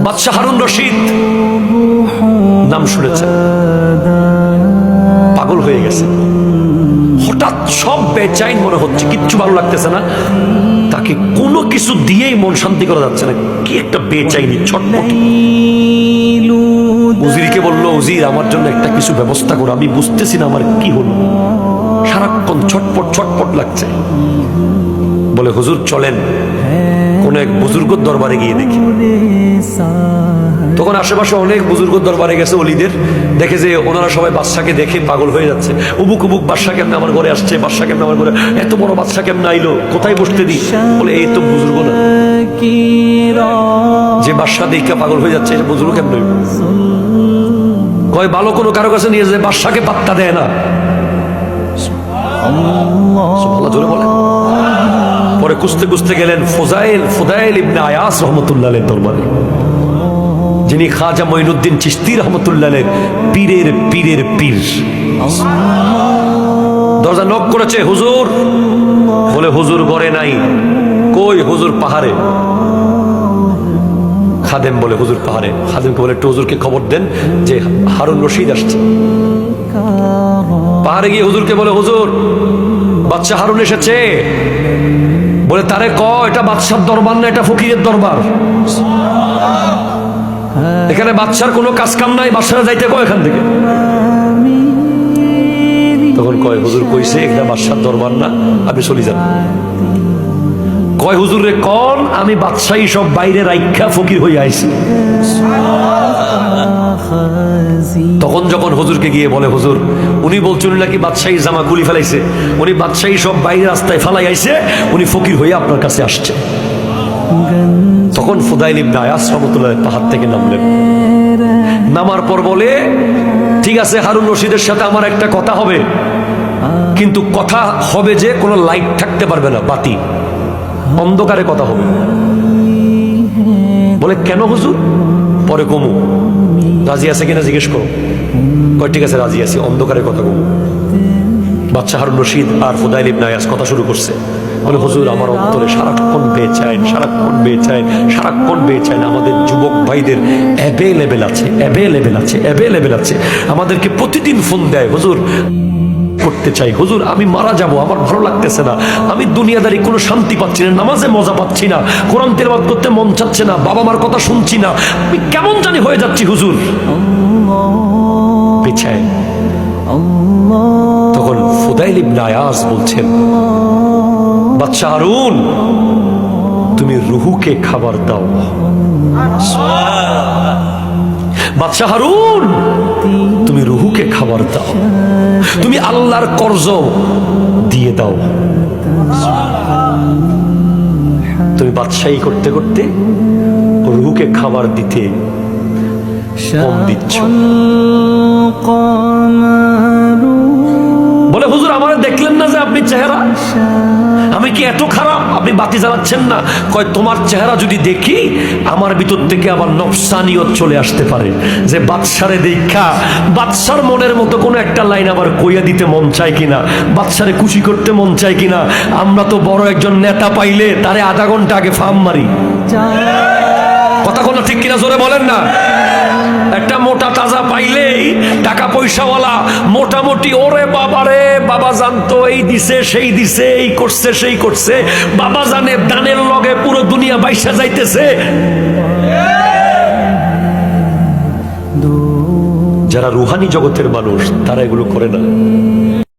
বাদশাহ হারুন রশিদ নাম শুনেছেন, পাগল হয়ে গেছে। হঠাৎ সব বেচাইন মনে হচ্ছে, কিচ্ছু ভালো লাগতেছে না তাকে, কোনো কিছু দিয়েই মন শান্তি করা যাচ্ছে না। কি একটা বেচাইনি, ছটপট। উজিরকে বললো, উজির আমার জন্য একটা কিছু ব্যবস্থা করো, আমি বুঝতেছি না আমার কি হলো, সারাক্ষণ ছটপট ছটপট লাগছে। বলে হুজুর চলেন কোন এক বুজুর্গর দরবারে গিয়ে দেখি। তখন আশেপাশে অনেক বুজুর্গর দরবারে গেছে অলিদের, দেখে যে ওনারা সবাই বাদশাকে দেখে পাগল হয়ে যাচ্ছে। উবুক উবুক, বাদশা কেমনে আমার ঘরে আসছে, বাদশা কেমনে আমার ঘরে, এত বড় বাদশা কেমনে আইলো, কোথায় বসতে দিই। বলে এই তো বুজুর্গ না, যে বাদশা দেখে পাগল হয়ে যাচ্ছে বুজুর্গ কেমনে। কয় ভালো কোনো কারো কাছে নিয়ে যায়, বাদশাকে পাত্তা দেয় না। জোরে বলে। পরে খুঁজতে খুঁজতে গেলেন ফুদাইল ইবনে আয়াস রহমতুল্লাহ আলাইহির দরবারে, যিনি খাজা মঈনুদ্দিন চিশতি রহমতুল্লাহ আলাইহির পীরের পীরের পীর। দরজা নক করেছে, হুজুর। বলে হুজুর ঘরে নাই। কই? হুজুর পাহাড়ে। খাদেম বলে হুজুর পাহাড়ে। খাদেমকে বলে একটু হুজুরকে খবর দেন যে হারুন রশিদ আসছে। পাহাড়ে গিয়ে হুজুরকে বলে, হুজুর বাদশাহ হারুন এসেছে। বলে তারে এটা বাদশার দরবার না, এটা ফকিরের দরবার। এখানে বাদশার কোনো কাজ কাম নাই, বাদশারা যাইতে এখান থেকে। তখন কয় হুজুর কইছে এটা বাদশার দরবার না, আপনি চলে যান। কয় হুজুর রে কোন, আমি বাদশাহী সব বাইরে রাইখা ফকির হয়ে আইছি। তখন যখন হুজুরকে গিয়ে বলে, হুজুর উনি বলছেন নাকি বাদশাহী জামা খুলি ফেলাইছে, উনি বাদশাহী সব বাইরে রাস্তায় ফেলাই আইছে, উনি ফকির হয়ে আপনার কাছে আসছে। তখন ফুদাইল ইবনে আয়াস রাহমাতুল্লাহ পাহাড় থেকে নামলেন। নামার পর বলে, ঠিক আছে হারুন রশিদের সাথে আমার একটা কথা হবে, কিন্তু কথা হবে যে কোনো লাইট থাকতে পারবে না, বাতি, অন্ধকারে কথা হবে। বলে কেন হুজুর? পরে কমু, রাজি আছে কিনা জিজ্ঞেস করো। কয় ঠিক আছে রাজি আছি, অন্ধকারে কথা কমু। বাদশাহ হারুন রশিদ আর ফুদাইল ইবনে আয়াস কথা শুরু করছে। বলে হুজুর আমার অন্তরে সারাক্ষণ বেচাইন, সারাক্ষণ বেচাইন, সারাক্ষণ বেচাইন। আমাদের যুবক ভাইদের অ্যাভেলেবেল আছে, অ্যাভেলেবেল আছে, অ্যাভেলেবেল আছে, আমাদেরকে প্রতিদিন ফোন দেয়, হুজুর করতে চাই, হুজুর আমি মারা যাব, আমার ভালো লাগতেছে না, আমি দুনিয়াদারি কোনো শান্তি পাচ্ছি না, নামাজে মজা পাচ্ছি না, কোরআন তেলাওয়াত করতে মন চাচ্ছে না, বাবা মার কথা শুনছি না, আমি কেমন জানি হয়ে যাচ্ছি হুজুর। পেছায়। তখন ফুদাইল ইবনে আয়াস বলছেন, বাদশাহ হারুন তুমি রুহুকে খাবার দাও। বাদশাহ হারুন তুমি রুহুকে খাবার দাও, তুমি আল্লাহর কর্জ দিয়ে দাও। তুমি বাদশাহী করতে করতে রুহুকে খাবার দিতে কম দিচ্ছ। বলে হুজুর আমার দেখলেন না যে আপনি চেহারা, আমি কি এত খারাপ, আপনি বাতি জ্বালাচ্ছেন না? কয় তোমার চেহারা যদি দেখি আমার ভিতর থেকে আবার নফসানিয়ত চলে আসতে পারে, যে বাদশারে দেখা বাদশার মনের মতো কোনো একটা লাইন আবার কইয়া দিতে মন চায় কিনা, বাদশারে খুশি করতে মন চায় কিনা। আমরা তো বড় একজন নেতা পাইলে তারে আধা ঘন্টা আগে ফার্ম মারি। কথা কোনো ঠিক কিনা জোরে বলেন না। একটা মোটা তাজা পাইলেই টাকা পয়সাওয়ালা মোটামুটি, ওরে বাবা রে বাবা জানতো এই দিছে সেই দিছে, এই করছে সেই করছে, বাবা জানে দানের লগে পুরো দুনিয়া বাইসা যাইতেছে। যারা রুহানি জগতের মানুষ তারা এগুলো করে না।